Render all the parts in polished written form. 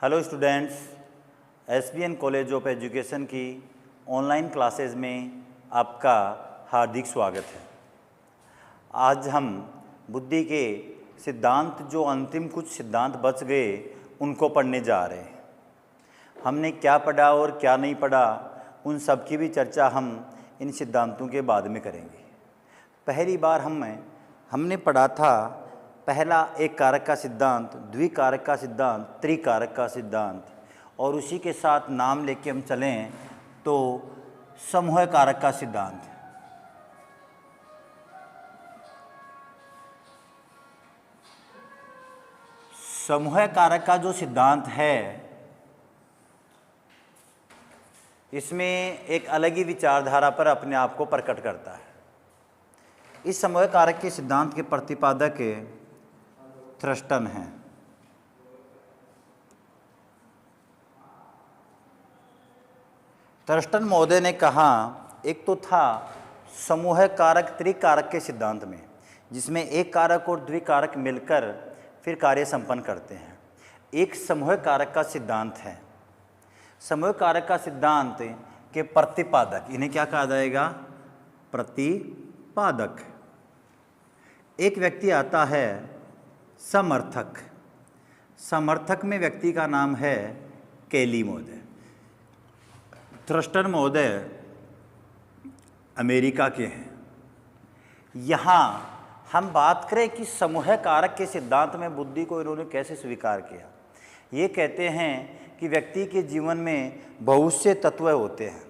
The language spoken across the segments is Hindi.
Hello students, SBN college of education की ऑनलाइन क्लासेस में आपका हार्दिक स्वागत है। आज हम बुद्धि के सिद्धांत, जो अंतिम कुछ सिद्धांत बच गए, उनको पढ़ने जा रहे हैं। हमने क्या पढ़ा और क्या नहीं पढ़ा, उन सब की भी चर्चा हम इन सिद्धांतों के बाद में करेंगे। पहली बार हमने पढ़ा था पहला एक कारक का सिद्धांत, द्विकारक का सिद्धांत, त्रिकारक का सिद्धांत, और उसी के साथ नाम लेके हम चलें तो समूह कारक का सिद्धांत। समूह कारक का जो सिद्धांत है, इसमें एक अलग ही विचारधारा पर अपने आप को प्रकट करता है। इस समूह कारक के सिद्धांत के प्रतिपादक थ्रस्टन हैं। थ्रस्टन महोदय ने कहा, एक तो था समूह कारक त्रिकारक के सिद्धांत में, जिसमें एक कारक और द्विकारक मिलकर फिर कार्य संपन्न करते हैं। एक समूह कारक का सिद्धांत है। समूह कारक का सिद्धांत के प्रतिपादक, इन्हें क्या कहा जाएगा? प्रतिपादक। एक व्यक्ति आता है समर्थक। समर्थक में व्यक्ति का नाम है केली महोदय। थ्रस्टन महोदय अमेरिका के हैं। यहाँ हम बात करें कि समूह कारक के सिद्धांत में बुद्धि को इन्होंने कैसे स्वीकार किया। ये कहते हैं कि व्यक्ति के जीवन में बहुत से तत्व होते हैं।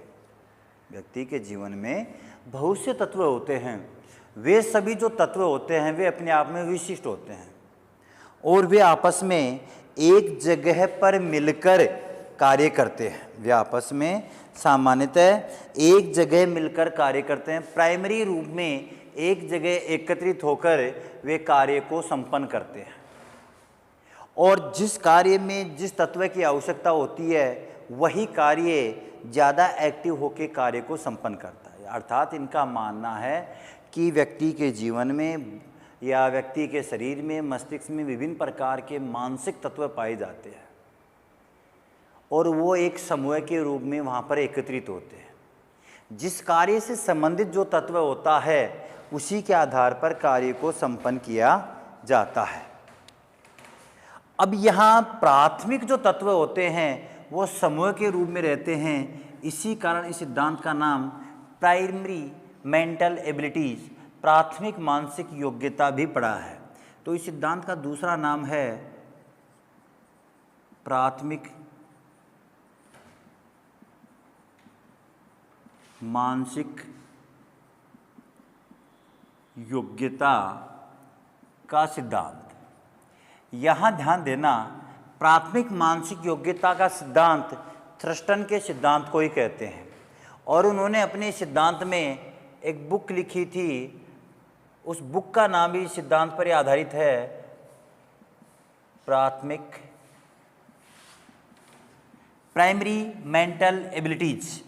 व्यक्ति के जीवन में बहुत से तत्व होते हैं। वे सभी जो तत्व होते हैं वे अपने आप में विशिष्ट होते हैं और वे आपस में एक जगह पर मिलकर कार्य करते हैं। वे आपस में सामान्यतः एक जगह मिलकर कार्य करते हैं। प्राइमरी रूप में एक जगह एकत्रित होकर वे कार्य को संपन्न करते हैं, और जिस कार्य में जिस तत्व की आवश्यकता होती है वही कार्य ज़्यादा एक्टिव होकर कार्य को संपन्न करता है। अर्थात इनका मानना है कि व्यक्ति के जीवन में या व्यक्ति के शरीर में, मस्तिष्क में विभिन्न प्रकार के मानसिक तत्व पाए जाते हैं और वो एक समूह के रूप में वहाँ पर एकत्रित होते हैं। जिस कार्य से संबंधित जो तत्व होता है उसी के आधार पर कार्य को संपन्न किया जाता है। अब यहाँ प्राथमिक जो तत्व होते हैं वो समूह के रूप में रहते हैं। इसी कारण इस सिद्धांत का नाम प्राइमरी मेंटल एबिलिटीज, प्राथमिक मानसिक योग्यता भी पड़ा है। तो इस सिद्धांत का दूसरा नाम है प्राथमिक मानसिक योग्यता का सिद्धांत। यहाँ ध्यान देना, प्राथमिक मानसिक योग्यता का सिद्धांत थ्रस्टन के सिद्धांत को ही कहते हैं, और उन्होंने अपने सिद्धांत में एक बुक लिखी थी। उस बुक का नाम भी सिद्धांत पर आधारित है, प्राइमरी मेंटल एबिलिटीज,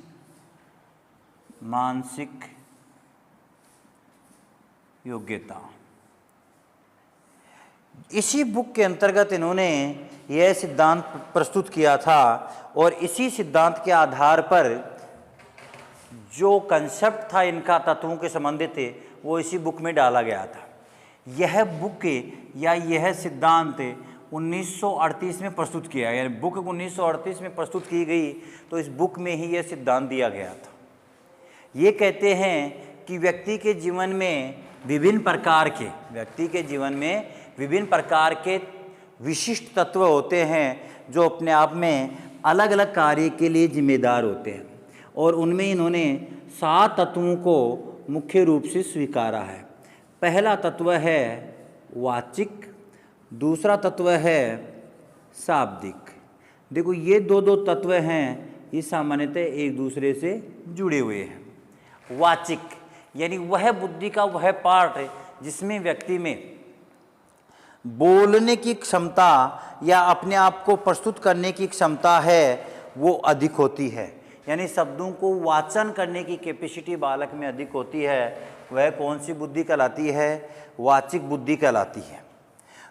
मानसिक योग्यता। इसी बुक के अंतर्गत इन्होंने यह सिद्धांत प्रस्तुत किया था, और इसी सिद्धांत के आधार पर जो कंसेप्ट था इनका तत्वों के संबंधित थे वो इसी बुक में डाला गया था। यह बुक या यह सिद्धांत 1938 में प्रस्तुत किया, यानी बुक 1938 में प्रस्तुत की गई, तो इस बुक में ही यह सिद्धांत दिया गया था। ये कहते हैं कि व्यक्ति के जीवन में विभिन्न प्रकार के विशिष्ट तत्व होते हैं जो अपने आप में अलग अलग कार्य के लिए जिम्मेदार होते हैं, और उनमें इन्होंने 7 तत्वों को मुख्य रूप से स्वीकारा है। पहला तत्व है वाचिक, दूसरा तत्व है शाब्दिक। देखो, ये दो तत्व हैं, ये सामान्यतः एक दूसरे से जुड़े हुए हैं। वाचिक यानी वह बुद्धि का वह पार्ट जिसमें व्यक्ति में बोलने की क्षमता या अपने आप को प्रस्तुत करने की क्षमता है, वो अधिक होती है। यानी शब्दों को वाचन करने की कैपेसिटी बालक में अधिक होती है। वह कौन सी बुद्धि कहलाती है? वाचिक बुद्धि कहलाती है।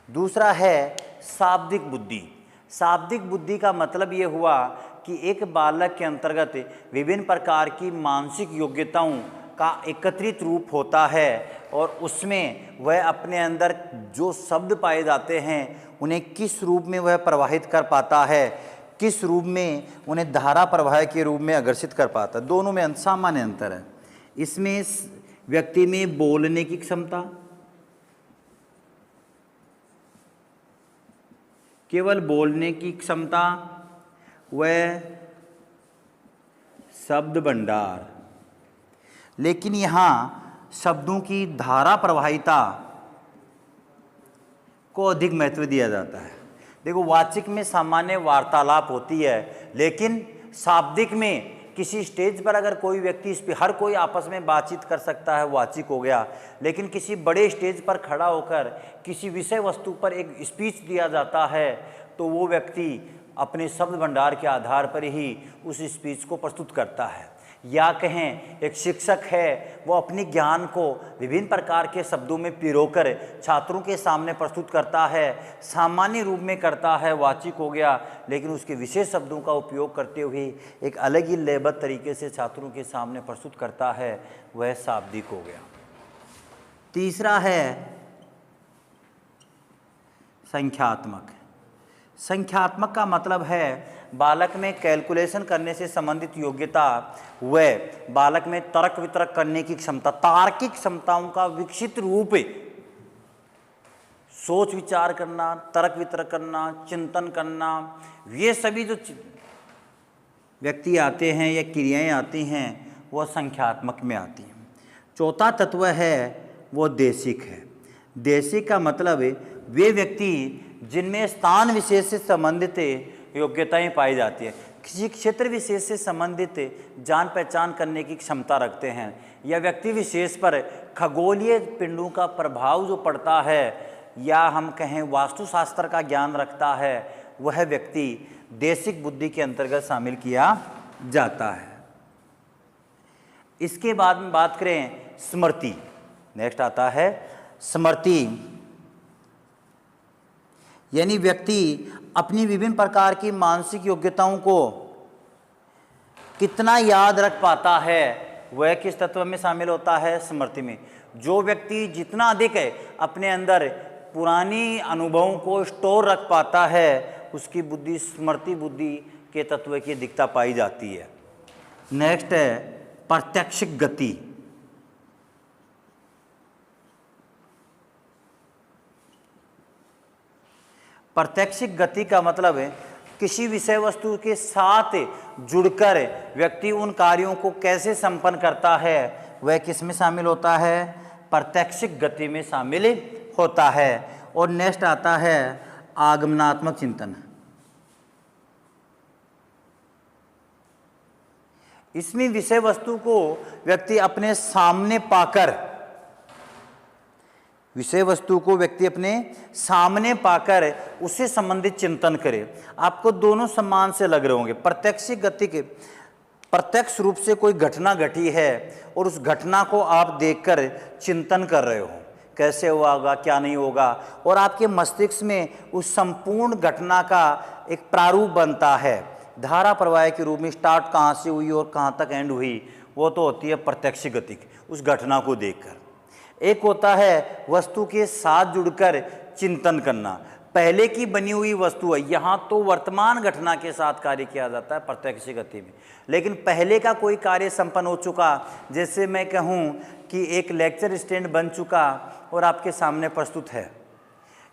दूसरा है शाब्दिक बुद्धि। शाब्दिक बुद्धि का मतलब ये हुआ कि एक बालक के अंतर्गत विभिन्न प्रकार की मानसिक योग्यताओं का एकत्रित रूप होता है और उसमें वह अपने अंदर जो शब्द पाए जाते हैं उन्हें किस रूप में वह प्रवाहित कर पाता है, किस रूप में उन्हें धारा प्रवाह के रूप में आकर्षित कर पाता है। दोनों में सामान्य अंतर है। इसमें व्यक्ति में बोलने की क्षमता, केवल बोलने की क्षमता, वह शब्द भंडार, लेकिन यहाँ शब्दों की धारा प्रवाहिता को अधिक महत्व दिया जाता है। देखो, वाचिक में सामान्य वार्तालाप होती है, लेकिन शाब्दिक में किसी स्टेज पर अगर कोई व्यक्ति, इस पर हर कोई आपस में बातचीत कर सकता है, वाचिक हो गया। लेकिन किसी बड़े स्टेज पर खड़ा होकर किसी विषय वस्तु पर एक स्पीच दिया जाता है तो वो व्यक्ति अपने शब्द भंडार के आधार पर ही उस स्पीच को प्रस्तुत करता है। या कहें एक शिक्षक है, वो अपने ज्ञान को विभिन्न प्रकार के शब्दों में पिरोकर छात्रों के सामने प्रस्तुत करता है, सामान्य रूप में करता है, वाचिक हो गया। लेकिन उसके विशेष शब्दों का उपयोग करते हुए एक अलग ही लयबद्ध तरीके से छात्रों के सामने प्रस्तुत करता है, वह शाब्दिक हो गया। तीसरा है संख्यात्मक। संख्यात्मक का मतलब है बालक में कैलकुलेशन करने से संबंधित योग्यता, वह बालक में तर्क वितर्क करने की क्षमता, तार्किक क्षमताओं का विकसित रूप, सोच विचार करना, तर्क वितर्क करना, चिंतन करना, ये सभी जो व्यक्ति आते हैं या क्रियाएं आती हैं वह संख्यात्मक में आती हैं। चौथा तत्व है वो देशिक है। देशिक का मतलब वे व्यक्ति जिनमें स्थान विशेष से संबंधित योग्यताएं पाई जाती है, किसी क्षेत्र विशेष से संबंधित जान पहचान करने की क्षमता रखते हैं, या व्यक्ति विशेष पर खगोलीय पिंडों का प्रभाव जो पड़ता है, या हम कहें वास्तुशास्त्र का ज्ञान रखता है, वह व्यक्ति देशिक बुद्धि के अंतर्गत शामिल किया जाता है। इसके बाद में बात करें स्मृति। नेक्स्ट आता है स्मृति, यानी व्यक्ति अपनी विभिन्न प्रकार की मानसिक योग्यताओं को कितना याद रख पाता है, वह किस तत्व में शामिल होता है? स्मृति में। जो व्यक्ति जितना अधिक है अपने अंदर पुरानी अनुभवों को स्टोर रख पाता है, उसकी बुद्धि स्मृति बुद्धि के तत्व की दिखता पाई जाती है। नेक्स्ट है प्रत्यक्ष गति। प्रत्यक्ष गति का मतलब है किसी विषय वस्तु के साथ जुड़कर व्यक्ति उन कार्यों को कैसे संपन्न करता है, वह किस में शामिल होता है? प्रत्यक्ष गति में शामिल होता है। और नेक्स्ट आता है आगमनात्मक चिंतन। इसमें विषय वस्तु को व्यक्ति अपने सामने पाकर, विषय वस्तु को व्यक्ति अपने सामने पाकर उससे संबंधित चिंतन करे। आपको दोनों समान से लग रहे होंगे। प्रत्यक्ष गति के प्रत्यक्ष रूप से कोई घटना घटी है और उस घटना को आप देखकर चिंतन कर रहे हो, कैसे होगा, क्या नहीं होगा, और आपके मस्तिष्क में उस संपूर्ण घटना का एक प्रारूप बनता है, धारा प्रवाह के रूप में। स्टार्ट कहाँ से हुई और कहाँ तक एंड हुई, वो तो होती है प्रत्यक्ष गति उस घटना को देखकर। एक होता है वस्तु के साथ जुड़कर चिंतन करना। पहले की बनी हुई वस्तु है, यहाँ तो वर्तमान घटना के साथ कार्य किया जाता है प्रत्यक्ष गति में। लेकिन पहले का कोई कार्य संपन्न हो चुका, जैसे मैं कहूँ कि एक लेक्चर स्टैंड बन चुका और आपके सामने प्रस्तुत है,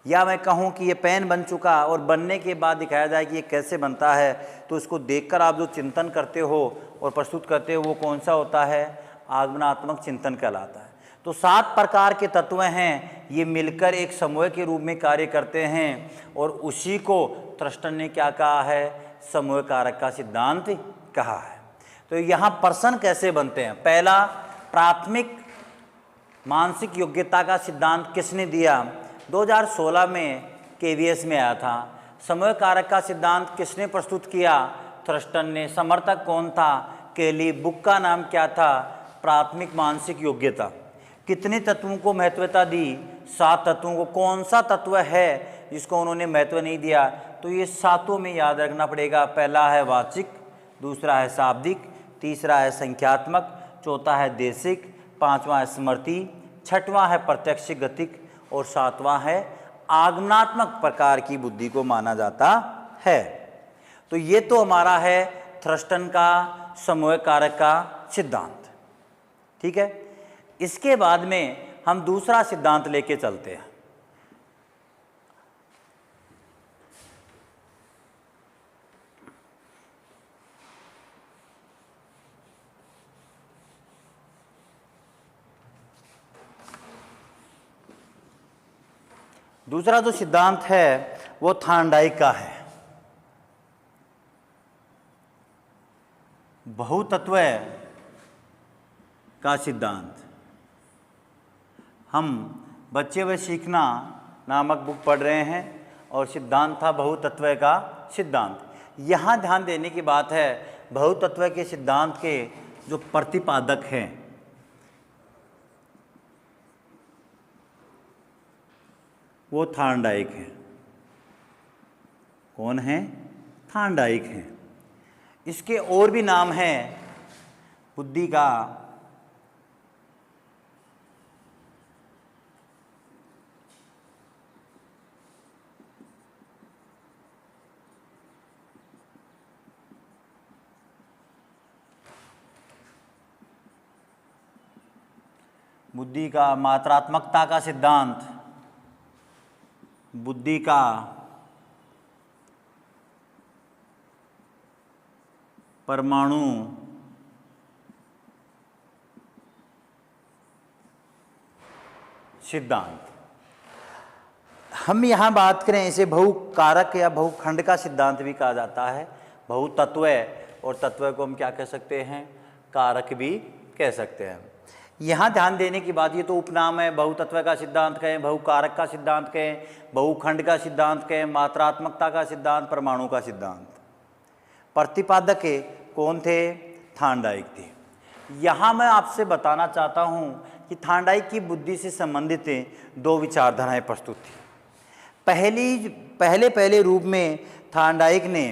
या मैं कहूँ कि ये पेन बन चुका और बनने के बाद दिखाया जाए कि ये कैसे बनता है, तो इसको देखकर आप जो चिंतन करते हो और प्रस्तुत करते हो वो कौन सा होता है? आगमनात्मक चिंतन कहलाता है। तो 7 प्रकार के तत्व हैं, ये मिलकर एक समूह के रूप में कार्य करते हैं, और उसी को थ्रस्टन ने क्या कहा है? समूह कारक का सिद्धांत कहा है। तो यहाँ पर्सन कैसे बनते हैं? पहला, प्राथमिक मानसिक योग्यता का सिद्धांत किसने दिया? 2016 में KVS में आया था। समूह कारक का सिद्धांत किसने प्रस्तुत किया? थ्रस्टन ने। समर्थक कौन था? केली। बुक का नाम क्या था? प्राथमिक मानसिक योग्यता। कितने तत्वों को महत्वता दी? 7 तत्वों को। कौन सा तत्व है जिसको उन्होंने महत्व नहीं दिया। तो ये सातों में याद रखना पड़ेगा। पहला है वाचिक, दूसरा है शाब्दिक, तीसरा है संख्यात्मक, चौथा है देशिक, पांचवा है स्मृति, छठवां है प्रत्यक्ष गतिक और सातवां है आगमनात्मक प्रकार की बुद्धि को माना जाता है। तो ये तो हमारा है थ्रस्टन का समूह कारक का सिद्धांत। ठीक है, इसके बाद में हम दूसरा सिद्धांत लेके चलते हैं। दूसरा जो सिद्धांत है वो थार्नडाइक का है, बहुतत्व का सिद्धांत। हम बच्चे व सीखना नामक बुक पढ़ रहे हैं और सिद्धांत था बहुतत्व का सिद्धांत। यहाँ ध्यान देने की बात है, बहुतत्व के सिद्धांत के जो प्रतिपादक हैं वो थार्नडाइक हैं। कौन है? थार्नडाइक हैं। इसके और भी नाम हैं, बुद्धि का मात्रात्मकता का सिद्धांत, बुद्धि का परमाणु सिद्धांत। हम यहाँ बात करें, इसे बहुकारक या बहुखंड का सिद्धांत भी कहा जाता है। बहुतत्व और तत्व को हम क्या कह सकते हैं? कारक भी कह सकते हैं। यहाँ ध्यान देने की बात, ये तो उपनाम है। बहुतत्व का सिद्धांत कहें, बहुकारक का सिद्धांत कहें, बहुखंड का सिद्धांत कहें, मात्रात्मकता का सिद्धांत, परमाणु का सिद्धांत। प्रतिपादक कौन थे? थार्नडाइक थे। यहाँ मैं आपसे बताना चाहता हूँ कि थार्नडाइक की बुद्धि से संबंधित दो विचारधाराएं प्रस्तुत थी। पहले रूप में थार्नडाइक ने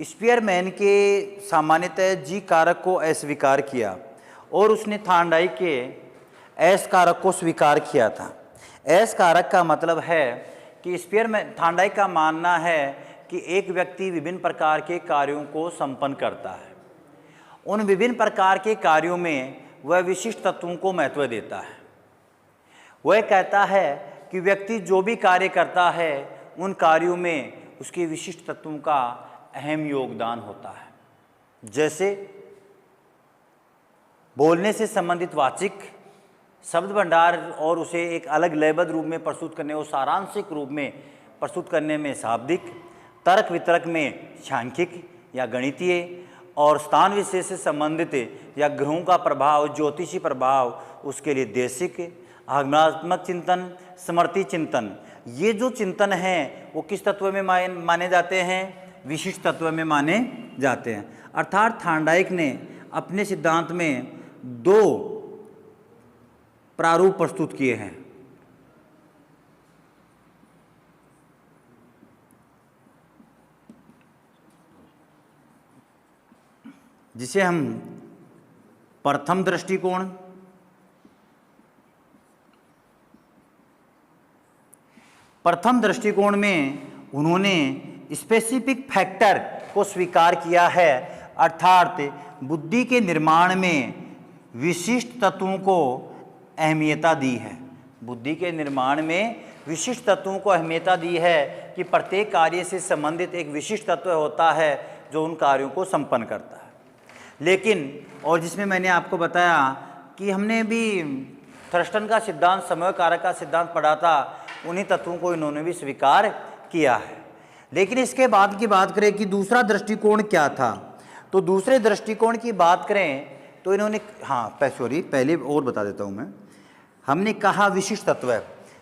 स्पीयरमैन के सामान्यतः जी कारक को अस्वीकार किया और उसने थार्नडाइक के एस कारक को स्वीकार किया था। एस कारक का मतलब है कि थार्नडाइक का मानना है कि एक व्यक्ति विभिन्न प्रकार के कार्यों को संपन्न करता है। उन विभिन्न प्रकार के कार्यों में वह विशिष्ट तत्वों को महत्व देता है। वह कहता है कि व्यक्ति जो भी कार्य करता है उन कार्यों में उसके विशिष्ट तत्वों का अहम योगदान होता है। जैसे बोलने से संबंधित वाचिक शब्द भंडार और उसे एक अलग लयबद्ध रूप में प्रस्तुत करने और सारांशिक रूप में प्रस्तुत करने में शाब्दिक, तर्क वितर्क में सांख्यिक या गणितीय, और स्थान विशेष से संबंधित या ग्रहों का प्रभाव, ज्योतिषी प्रभाव, उसके लिए देशिक, आगमनात्मक चिंतन, स्मृति चिंतन। ये जो चिंतन हैं वो किस तत्व में माने जाते हैं? विशिष्ट तत्व में माने जाते हैं। अर्थात थार्नडाइक ने अपने सिद्धांत में दो प्रारूप प्रस्तुत किए हैं। जिसे हम प्रथम दृष्टिकोण, प्रथम दृष्टिकोण में उन्होंने स्पेसिफिक फैक्टर को स्वीकार किया है, अर्थात बुद्धि के निर्माण में विशिष्ट तत्वों को अहमियता दी है। बुद्धि के निर्माण में विशिष्ट तत्वों को अहमियता दी है कि प्रत्येक कार्य से संबंधित एक विशिष्ट तत्व होता है जो उन कार्यों को संपन्न करता है। लेकिन और जिसमें मैंने आपको बताया कि हमने भी थ्रस्टन का सिद्धांत, समूह कारक का सिद्धांत पढ़ा था, उन्हीं तत्वों को इन्होंने भी स्वीकार किया है। लेकिन इसके बाद की बात करें कि दूसरा दृष्टिकोण क्या था, तो दूसरे दृष्टिकोण की बात करें तो इन्होंने, पहले और बता देता हूँ मैं। हमने कहा विशिष्ट तत्व।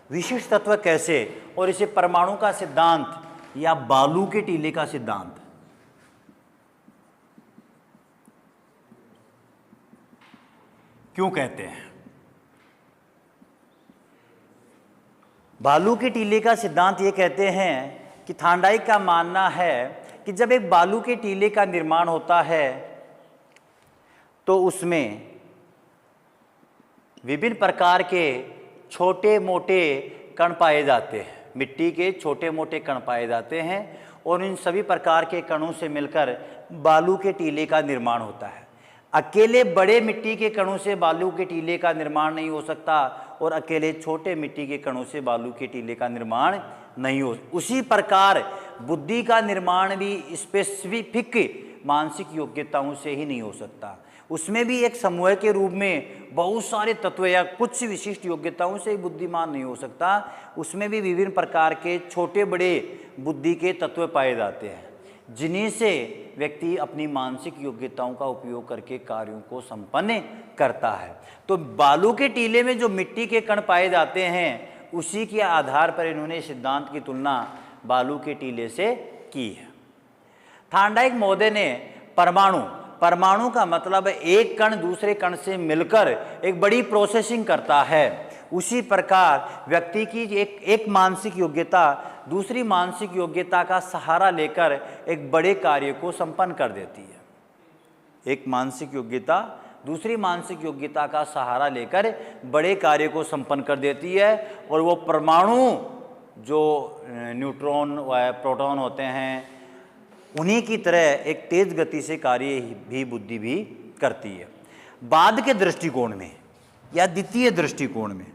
विशिष्ट तत्व कैसे? और इसे परमाणु का सिद्धांत या बालू के टीले का सिद्धांत, क्यों कहते हैं? बालू के टीले का सिद्धांत ये कहते हैं कि थांडाइक का मानना है कि जब एक बालू के टीले का निर्माण होता है तो उसमें विभिन्न प्रकार के छोटे मोटे कण पाए जाते हैं, मिट्टी के छोटे मोटे कण पाए जाते हैं और इन सभी प्रकार के कणों से मिलकर बालू के टीले का निर्माण होता है। अकेले बड़े मिट्टी के कणों से बालू के टीले का निर्माण नहीं हो सकता और अकेले छोटे मिट्टी के कणों से बालू के टीले का निर्माण नहीं हो। उसी प्रकार बुद्धि का निर्माण भी स्पेसिफिक मानसिक योग्यताओं से ही नहीं हो सकता, उसमें भी एक समूह के रूप में बहुत सारे तत्व या कुछ विशिष्ट योग्यताओं से बुद्धिमान नहीं हो सकता, उसमें भी विभिन्न प्रकार के छोटे बड़े बुद्धि के तत्व पाए जाते हैं जिन्हीं से व्यक्ति अपनी मानसिक योग्यताओं का उपयोग करके कार्यों को संपन्न करता है। तो बालू के टीले में जो मिट्टी के कण पाए जाते हैं उसी के आधार पर इन्होंने सिद्धांत की तुलना बालू के टीले से की है। थांडाइक महोदय ने परमाणु का मतलब एक कण दूसरे कण से मिलकर एक बड़ी प्रोसेसिंग करता है, उसी प्रकार व्यक्ति की एक मानसिक योग्यता दूसरी मानसिक योग्यता का सहारा लेकर एक बड़े कार्य को संपन्न कर देती है। एक मानसिक योग्यता दूसरी मानसिक योग्यता का सहारा लेकर बड़े कार्य को संपन्न कर देती है और वो परमाणु जो न्यूट्रॉन व प्रोटॉन होते हैं उन्हीं की तरह एक तेज गति से कार्य भी बुद्धि भी करती है। बाद के दृष्टिकोण में या द्वितीय दृष्टिकोण में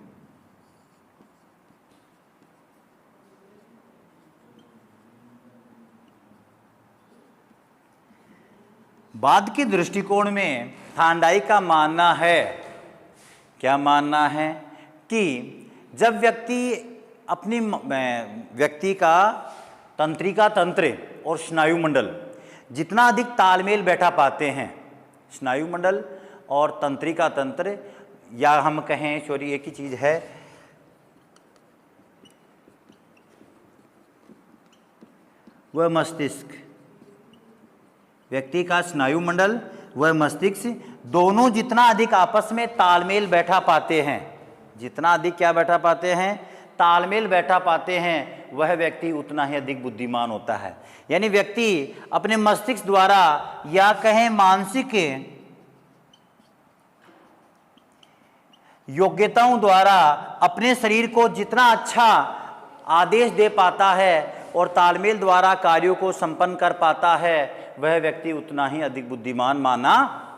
बाद के दृष्टिकोण में थांडाइक का मानना है, क्या मानना है कि जब व्यक्ति का तंत्रिका तंत्र और स्नायुमंडल जितना अधिक तालमेल बैठा पाते हैं, स्नायुमंडल और तंत्रिका तंत्र या हम कहें सॉरी एक ही चीज़ है, वह मस्तिष्क, व्यक्ति का स्नायुमंडल वह मस्तिष्क दोनों जितना अधिक आपस में तालमेल बैठा पाते हैं, जितना अधिक क्या बैठा पाते हैं, तालमेल बैठा पाते हैं, वह व्यक्ति उतना ही अधिक बुद्धिमान होता है। यानी व्यक्ति अपने मस्तिष्क द्वारा या कहें मानसिक योग्यताओं द्वारा अपने शरीर को जितना अच्छा आदेश दे पाता है और तालमेल द्वारा कार्यों को संपन्न कर पाता है, वह व्यक्ति उतना ही अधिक बुद्धिमान माना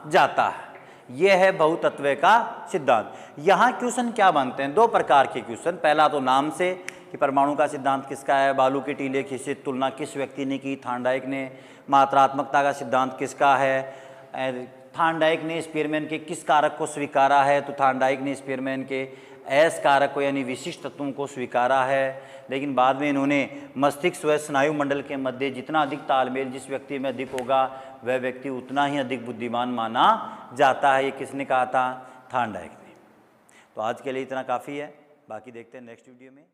जाता है। यह है बहुतत्व का सिद्धांत। यहाँ क्वेश्चन क्या बनते हैं, दो प्रकार के क्वेश्चन। पहला तो नाम से कि परमाणु का सिद्धांत किसका है, बालू के टीले की से तुलना किस व्यक्ति ने की, थांडाइक ने। मात्रात्मकता का सिद्धांत किसका है, थांडाइक ने स्पीयरमैन के किस कारक को स्वीकारा है, तो थांडाइक ने स्पीयरमैन के एस कारक को यानी विशिष्ट तत्वों को स्वीकारा है। लेकिन बाद में इन्होंने मस्तिष्क व स्नायु मंडल के मध्य जितना अधिक तालमेल जिस व्यक्ति में अधिक होगा वह व्यक्ति उतना ही अधिक बुद्धिमान माना जाता है। ये किसने कहा था, थांडाइक ने। तो आज के लिए इतना काफ़ी है, बाकी देखते हैं नेक्स्ट वीडियो में।